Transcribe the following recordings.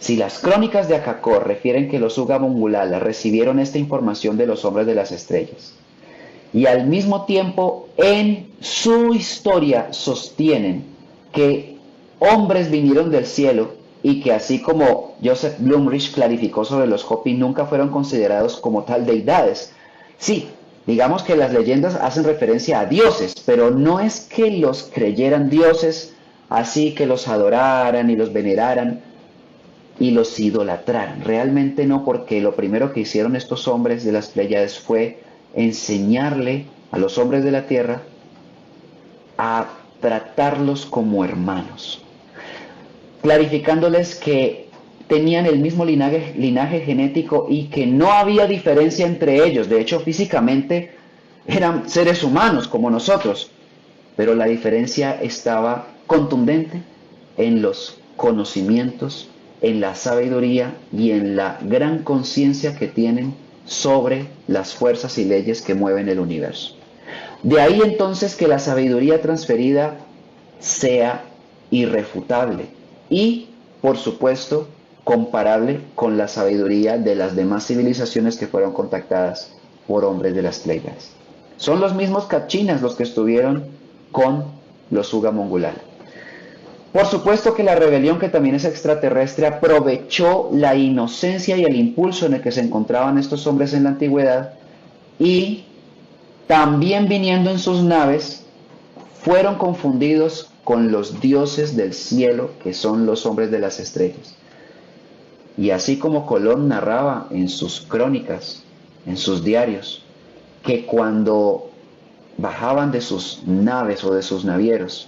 Si las crónicas de Acacor refieren que los Uga Mongulala recibieron esta información de los hombres de las estrellas, y al mismo tiempo en su historia sostienen que hombres vinieron del cielo y que así como Joseph Blumrich clarificó sobre los Hopi nunca fueron considerados como tal deidades. Sí, digamos que las leyendas hacen referencia a dioses, pero no es que los creyeran dioses así que los adoraran y los veneraran y los idolatraran. Realmente no, porque lo primero que hicieron estos hombres de las Pléyades fue enseñarle a los hombres de la tierra a tratarlos como hermanos, clarificándoles que tenían el mismo linaje genético y que no había diferencia entre ellos. De hecho, físicamente eran seres humanos como nosotros, pero la diferencia estaba contundente en los conocimientos, en la sabiduría y en la gran conciencia que tienen sobre las fuerzas y leyes que mueven el universo. De ahí entonces que la sabiduría transferida sea irrefutable y, por supuesto, comparable con la sabiduría de las demás civilizaciones que fueron contactadas por hombres de las Pleiades. Son los mismos Kachinas los que estuvieron con los Uga Mongulal. Por supuesto que la rebelión, que también es extraterrestre, aprovechó la inocencia y el impulso en el que se encontraban estos hombres en la antigüedad y también viniendo en sus naves fueron confundidos con los dioses del cielo, que son los hombres de las estrellas. Y así como Colón narraba en sus crónicas, en sus diarios, que cuando bajaban de sus naves o de sus navieros,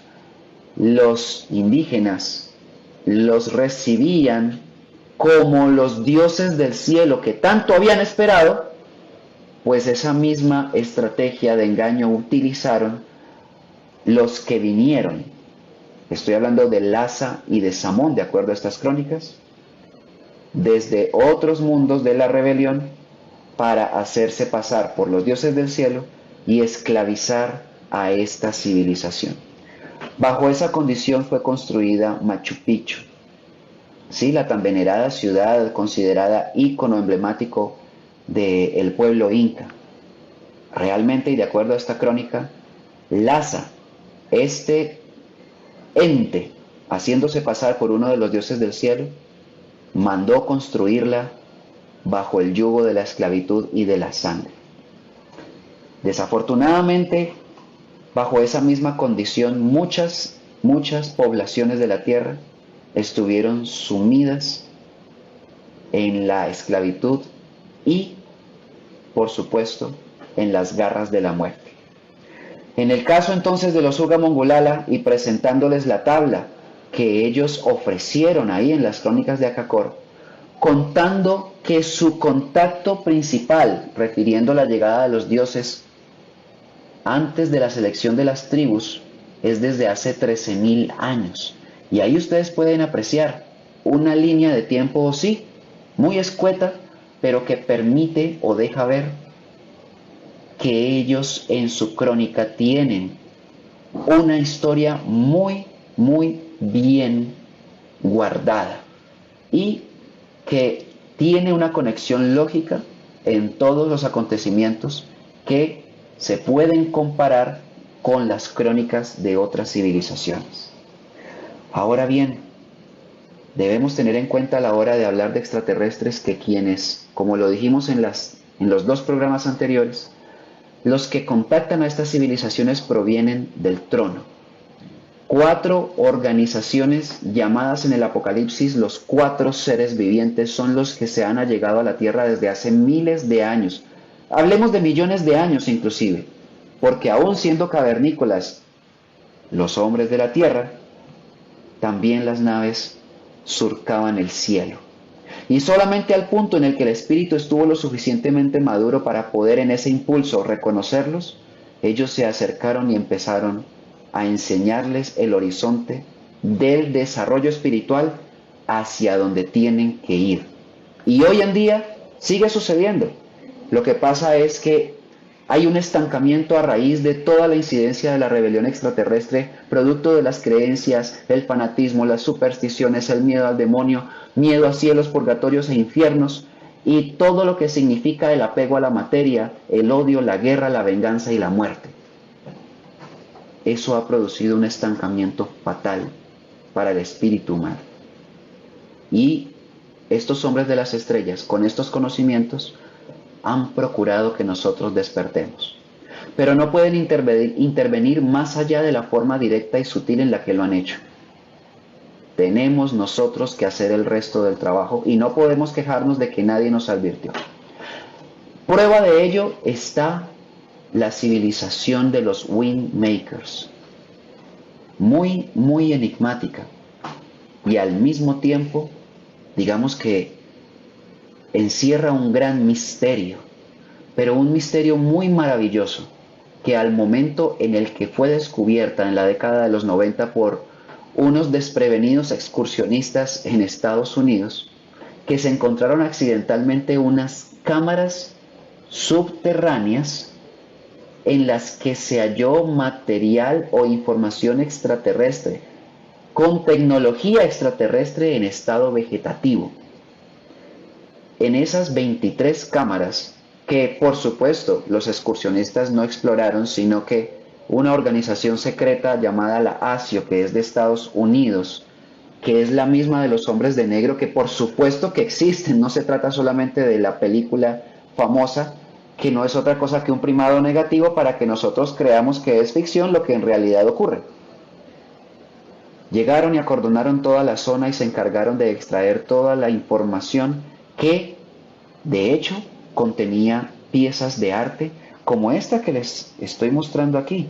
los indígenas los recibían como los dioses del cielo que tanto habían esperado, pues esa misma estrategia de engaño utilizaron los que vinieron. Estoy hablando de Lhasa y de Samón, de acuerdo a estas crónicas, desde otros mundos de la rebelión para hacerse pasar por los dioses del cielo y esclavizar a esta civilización. Bajo esa condición fue construida Machu Picchu, ¿sí? La tan venerada ciudad considerada ícono emblemático del pueblo inca. Realmente, y de acuerdo a esta crónica, Lhasa, este ente haciéndose pasar por uno de los dioses del cielo, mandó construirla bajo el yugo de la esclavitud y de la sangre. Desafortunadamente, bajo esa misma condición, muchas poblaciones de la tierra estuvieron sumidas en la esclavitud y, por supuesto, en las garras de la muerte. En el caso entonces de los Uga Mongulala, y presentándoles la tabla que ellos ofrecieron ahí en las crónicas de Acacor, contando que su contacto principal, refiriendo la llegada de los dioses antes de la selección de las tribus, es desde hace 13.000 años. Y ahí ustedes pueden apreciar una línea de tiempo, sí, muy escueta, pero que permite o deja ver que ellos en su crónica tienen una historia muy bien guardada y que tiene una conexión lógica en todos los acontecimientos que se pueden comparar con las crónicas de otras civilizaciones. Ahora bien, debemos tener en cuenta a la hora de hablar de extraterrestres que quienes, como lo dijimos en los dos programas anteriores, los que contactan a estas civilizaciones provienen del trono. 4 organizaciones llamadas en el Apocalipsis los 4 seres vivientes son los que se han allegado a la Tierra desde hace miles de años. Hablemos de millones de años inclusive, porque aún siendo cavernícolas los hombres de la Tierra, también las naves surcaban el cielo. Y solamente al punto en el que el espíritu estuvo lo suficientemente maduro para poder en ese impulso reconocerlos, ellos se acercaron y empezaron a enseñarles el horizonte del desarrollo espiritual hacia donde tienen que ir. Y hoy en día sigue sucediendo. Lo que pasa es que Hay un estancamiento a raíz de toda la incidencia de la rebelión extraterrestre, producto de las creencias, el fanatismo, las supersticiones, el miedo al demonio, miedo a cielos, purgatorios e infiernos, y todo lo que significa el apego a la materia, el odio, la guerra, la venganza y la muerte. Eso ha producido un estancamiento fatal para el espíritu humano. Y estos hombres de las estrellas, con estos conocimientos, han procurado que nosotros despertemos. Pero no pueden intervenir más allá de la forma directa y sutil en la que lo han hecho. Tenemos nosotros que hacer el resto del trabajo y no podemos quejarnos de que nadie nos advirtió. Prueba de ello está la civilización de los Windmakers. Muy enigmática. Y al mismo tiempo, digamos que encierra un gran misterio, pero un misterio muy maravilloso, que al momento en el que fue descubierta en la década de los 90 por unos desprevenidos excursionistas en Estados Unidos, que se encontraron accidentalmente unas cámaras subterráneas en las que se halló material o información extraterrestre, con tecnología extraterrestre en estado vegetativo. En esas 23 cámaras, que por supuesto los excursionistas no exploraron, sino que una organización secreta llamada la ASIO, que es de Estados Unidos, que es la misma de los hombres de negro, que por supuesto que existen, no se trata solamente de la película famosa, que no es otra cosa que un primado negativo para que nosotros creamos que es ficción lo que en realidad ocurre. Llegaron y acordonaron toda la zona y se encargaron de extraer toda la información que, de hecho, contenía piezas de arte como esta que les estoy mostrando aquí,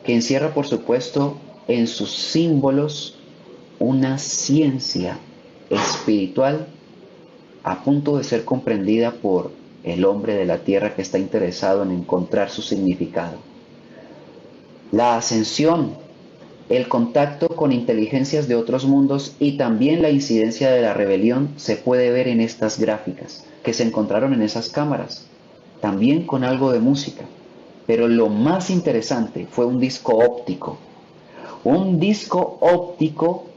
que encierra, por supuesto, en sus símbolos una ciencia espiritual a punto de ser comprendida por el hombre de la tierra que está interesado en encontrar su significado. La ascensión, el contacto con inteligencias de otros mundos y también la incidencia de la rebelión se puede ver en estas gráficas que se encontraron en esas cámaras, también con algo de música. Pero lo más interesante fue un disco óptico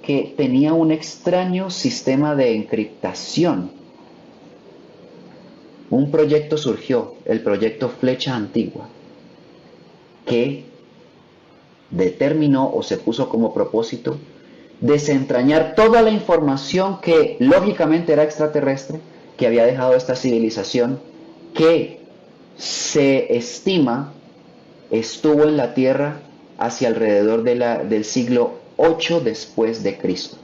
que tenía un extraño sistema de encriptación. Un proyecto surgió, el proyecto Flecha Antigua, que determinó o se puso como propósito desentrañar toda la información que lógicamente era extraterrestre, que había dejado esta civilización, que se estima estuvo en la Tierra hacia alrededor del siglo 8 después de Cristo,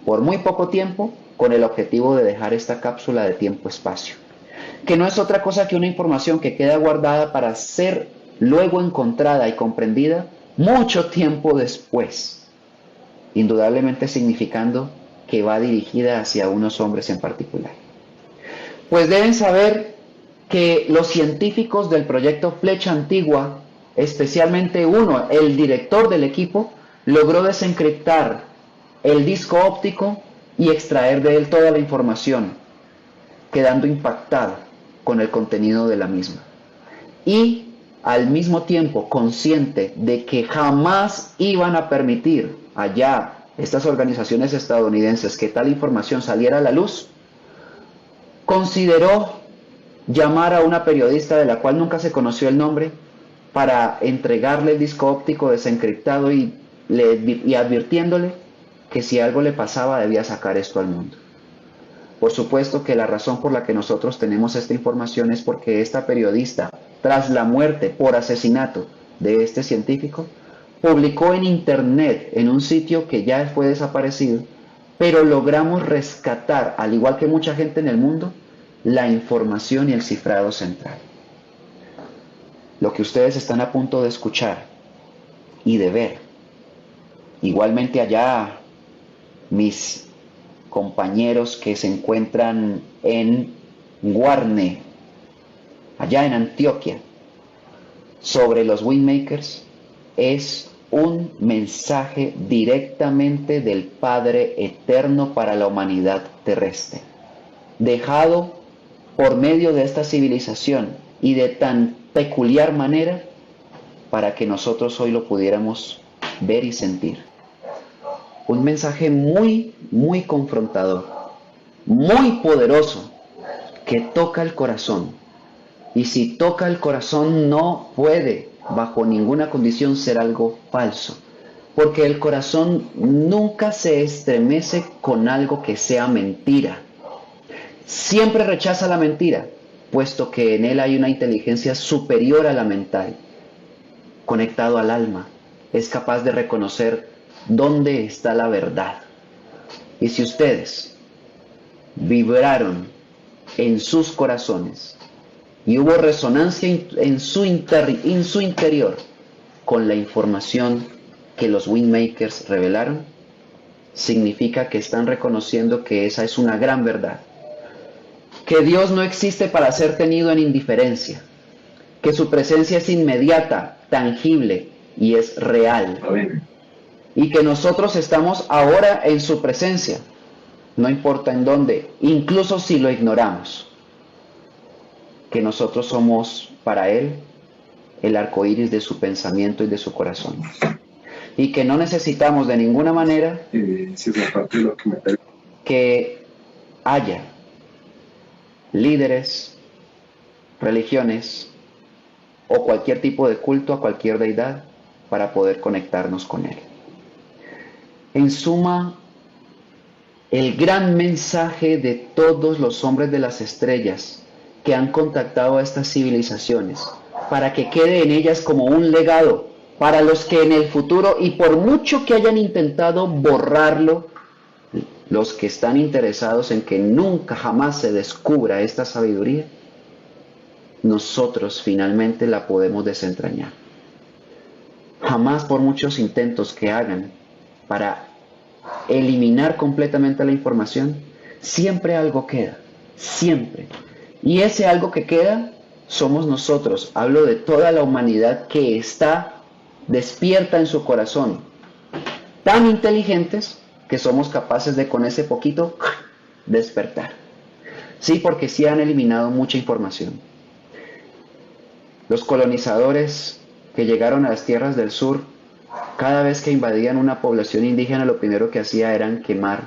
por muy poco tiempo, con el objetivo de dejar esta cápsula de tiempo-espacio, que no es otra cosa que una información que queda guardada para ser luego encontrada y comprendida mucho tiempo después, indudablemente significando que va dirigida hacia unos hombres en particular. Pues deben saber que los científicos del proyecto Flecha Antigua, especialmente uno, el director del equipo, logró desencriptar el disco óptico y extraer de él toda la información, quedando impactado con el contenido de la misma. Y al mismo tiempo consciente de que jamás iban a permitir allá estas organizaciones estadounidenses que tal información saliera a la luz, consideró llamar a una periodista de la cual nunca se conoció el nombre para entregarle el disco óptico desencriptado y advirtiéndole que si algo le pasaba debía sacar esto al mundo. Por supuesto que la razón por la que nosotros tenemos esta información es porque esta periodista, tras la muerte por asesinato de este científico, publicó en internet, en un sitio que ya fue desaparecido, pero logramos rescatar, al igual que mucha gente en el mundo, la información y el cifrado central. Lo que ustedes están a punto de escuchar y de ver, igualmente allá mis compañeros que se encuentran en Guarne, allá en Antioquia, sobre los Windmakers, es un mensaje directamente del Padre Eterno para la humanidad terrestre, dejado por medio de esta civilización y de tan peculiar manera para que nosotros hoy lo pudiéramos ver y sentir. Un mensaje muy, muy confrontador, muy poderoso, que toca el corazón. Y si toca el corazón no puede bajo ninguna condición ser algo falso, porque el corazón nunca se estremece con algo que sea mentira. Siempre rechaza la mentira, puesto que en él hay una inteligencia superior a la mental, conectado al alma. Es capaz de reconocer dónde está la verdad. Y si ustedes vibraron en sus corazones y hubo resonancia en su interior con la información que los Windmakers revelaron, significa que están reconociendo que esa es una gran verdad. Que Dios no existe para ser tenido en indiferencia, que su presencia es inmediata, tangible y es real. Y que nosotros estamos ahora en su presencia, no importa en dónde, incluso si lo ignoramos. Que nosotros somos para Él el arco iris de su pensamiento y de su corazón. Y que no necesitamos de ninguna manera que haya líderes, religiones o cualquier tipo de culto a cualquier deidad para poder conectarnos con Él. En suma, el gran mensaje de todos los hombres de las estrellas que han contactado a estas civilizaciones, para que quede en ellas como un legado para los que en el futuro, y por mucho que hayan intentado borrarlo, los que están interesados en que nunca jamás se descubra esta sabiduría, nosotros finalmente la podemos desentrañar. Jamás, por muchos intentos que hagan para eliminar completamente la información, siempre algo queda, siempre. Y ese algo que queda somos nosotros. Hablo de toda la humanidad que está despierta en su corazón, tan inteligentes que somos capaces de con ese poquito despertar. Sí, porque sí han eliminado mucha información. Los colonizadores que llegaron a las tierras del sur, cada vez que invadían una población indígena, lo primero que hacía era quemar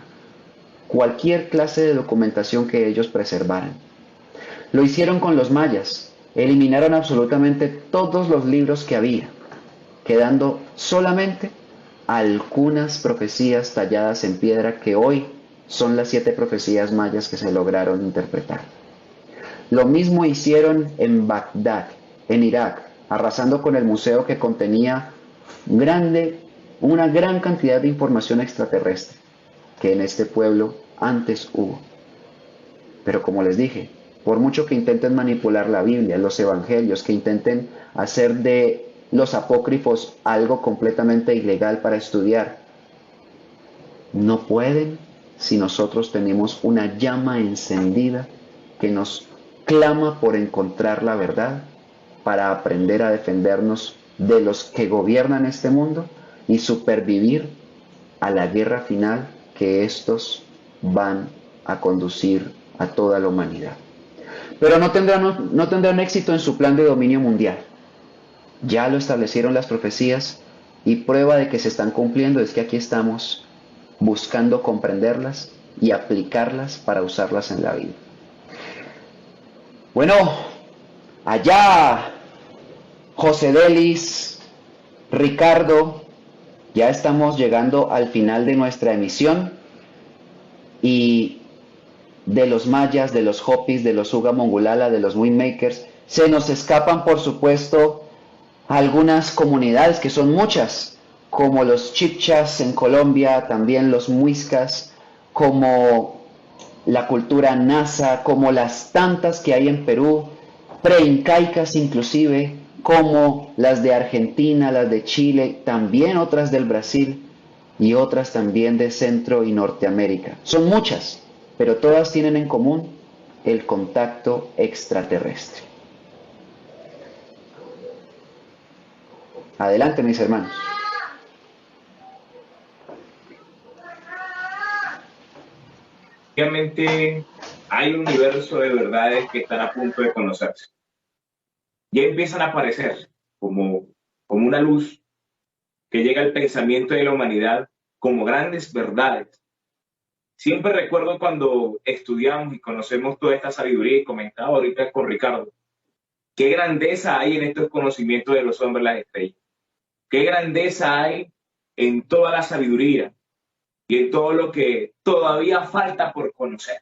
cualquier clase de documentación que ellos preservaran. Lo hicieron con los mayas, eliminaron absolutamente todos los libros que había, quedando solamente algunas profecías talladas en piedra que hoy son las 7 profecías mayas que se lograron interpretar. Lo mismo hicieron en Bagdad, en Irak, arrasando con el museo que contenía una gran cantidad de información extraterrestre que en este pueblo antes hubo. Pero como les dije, por mucho que intenten manipular la Biblia, los evangelios, que intenten hacer de los apócrifos algo completamente ilegal para estudiar, no pueden si nosotros tenemos una llama encendida que nos clama por encontrar la verdad, para aprender a defendernos de los que gobiernan este mundo y supervivir a la guerra final que estos van a conducir a toda la humanidad. Pero no tendrán éxito en su plan de dominio mundial. Ya lo establecieron las profecías, y prueba de que se están cumpliendo es que aquí estamos buscando comprenderlas y aplicarlas para usarlas en la vida. Bueno, allá José Delis, Ricardo, ya estamos llegando al final de nuestra emisión, y de los mayas, de los hopis, de los Uga Mongulala, de los Windmakers, se nos escapan por supuesto algunas comunidades que son muchas, como los Chibchas en Colombia, también los Muiscas, como la cultura Nasa, como las tantas que hay en Perú, preincaicas inclusive, como las de Argentina, las de Chile, también otras del Brasil y otras también de Centro y Norteamérica. Son muchas, pero todas tienen en común el contacto extraterrestre. Adelante, mis hermanos. Obviamente hay un universo de verdades que están a punto de conocerse. ya empiezan a aparecer como una luz que llega al pensamiento de la humanidad como grandes verdades. Siempre recuerdo cuando estudiamos y conocemos toda esta sabiduría y comentaba ahorita con Ricardo, qué grandeza hay en estos conocimientos de los hombres de las estrellas, qué grandeza hay en toda la sabiduría y en todo lo que todavía falta por conocer.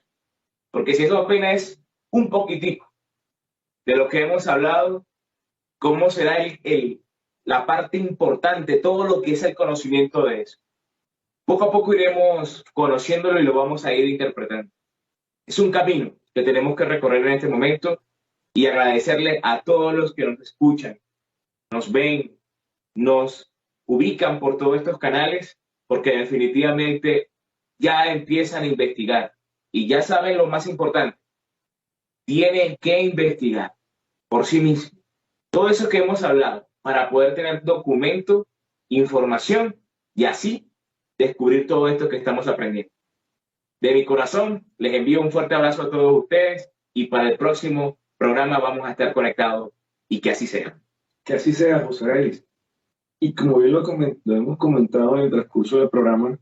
Porque si eso apenas es un poquitico de lo que hemos hablado, ¿cómo será la parte importante, todo lo que es el conocimiento de eso? Poco a poco iremos conociéndolo y lo vamos a ir interpretando. Es un camino que tenemos que recorrer en este momento y agradecerle a todos los que nos escuchan, nos ven, nos ubican por todos estos canales, porque definitivamente ya empiezan a investigar y ya saben lo más importante, tienen que investigar por sí mismos. Todo eso que hemos hablado para poder tener documento, información y así descubrir todo esto que estamos aprendiendo. De mi corazón, les envío un fuerte abrazo a todos ustedes y para el próximo programa vamos a estar conectados y que así sea. Que así sea, José Ellis. Y como bien lo hemos comentado en el transcurso del programa,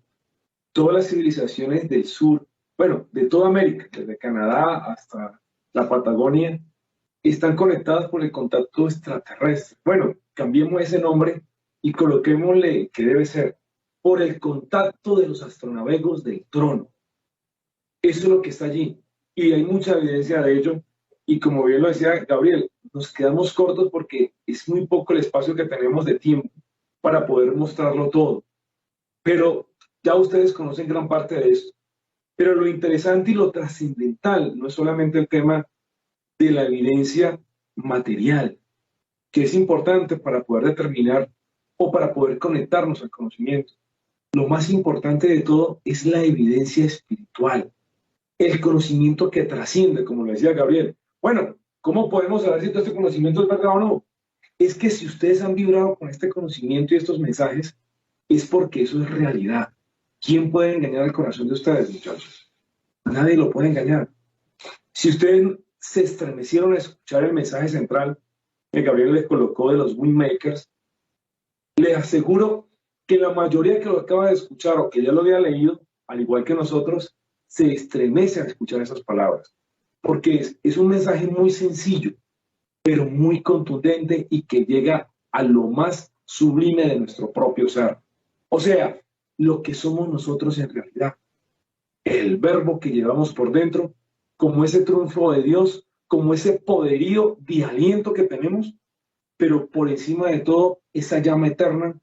todas las civilizaciones del sur, bueno, de toda América, desde Canadá hasta la Patagonia, están conectadas por el contacto extraterrestre. Bueno, cambiemos ese nombre y coloquémosle que debe ser por el contacto de los astronavegos del trono. Eso es lo que está allí. Y hay mucha evidencia de ello. Y como bien lo decía Gabriel, nos quedamos cortos porque es muy poco el espacio que tenemos de tiempo para poder mostrarlo todo. Pero ya ustedes conocen gran parte de esto. Pero lo interesante y lo trascendental no es solamente el tema de la evidencia material, que es importante para poder determinar o para poder conectarnos al conocimiento. Lo más importante de todo es la evidencia espiritual, el conocimiento que trasciende, como lo decía Gabriel. Bueno, ¿cómo podemos saber si todo este conocimiento es verdad o no? Es que si ustedes han vibrado con este conocimiento y estos mensajes, es porque eso es realidad. ¿Quién puede engañar el corazón de ustedes, muchachos? Nadie lo puede engañar. Si ustedes se estremecieron a escuchar el mensaje central que Gabriel les colocó de los Windmakers, les aseguro que la mayoría que lo acaba de escuchar o que ya lo había leído, al igual que nosotros, se estremece al escuchar esas palabras. Porque es un mensaje muy sencillo, pero muy contundente y que llega a lo más sublime de nuestro propio ser. O sea, lo que somos nosotros en realidad. El verbo que llevamos por dentro, como ese triunfo de Dios, como ese poderío de aliento que tenemos, pero por encima de todo, esa llama eterna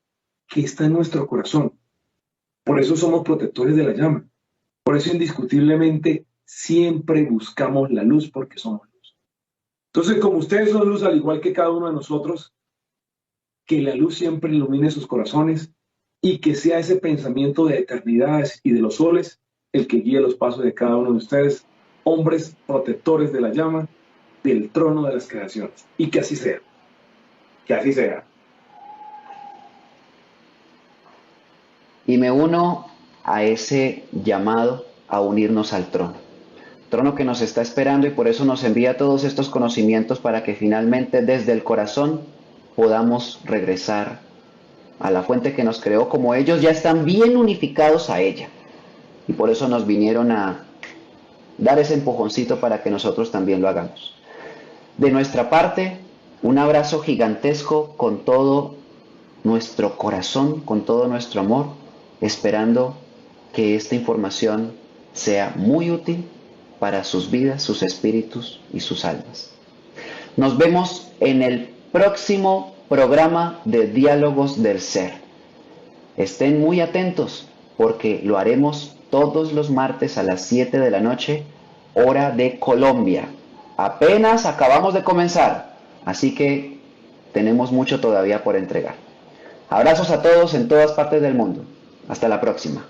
que está en nuestro corazón. Por eso somos protectores de la llama. Por eso indiscutiblemente siempre buscamos la luz porque somos luz. Entonces, como ustedes son luz, al igual que cada uno de nosotros, que la luz siempre ilumine sus corazones y que sea ese pensamiento de eternidades y de los soles el que guíe los pasos de cada uno de ustedes, hombres protectores de la llama, del trono de las creaciones. Y que así sea. Que así sea. Y me uno a ese llamado a unirnos al trono. Trono que nos está esperando y por eso nos envía todos estos conocimientos para que finalmente desde el corazón podamos regresar a la fuente que nos creó, como ellos ya están bien unificados a ella. Y por eso nos vinieron a dar ese empujoncito para que nosotros también lo hagamos. De nuestra parte, un abrazo gigantesco con todo nuestro corazón, con todo nuestro amor, esperando que esta información sea muy útil para sus vidas, sus espíritus y sus almas. Nos vemos en el próximo programa de Diálogos del Ser. Estén muy atentos porque lo haremos todos los martes a las 7 de la noche, hora de Colombia. Apenas acabamos de comenzar, así que tenemos mucho todavía por entregar. Abrazos a todos en todas partes del mundo. Hasta la próxima.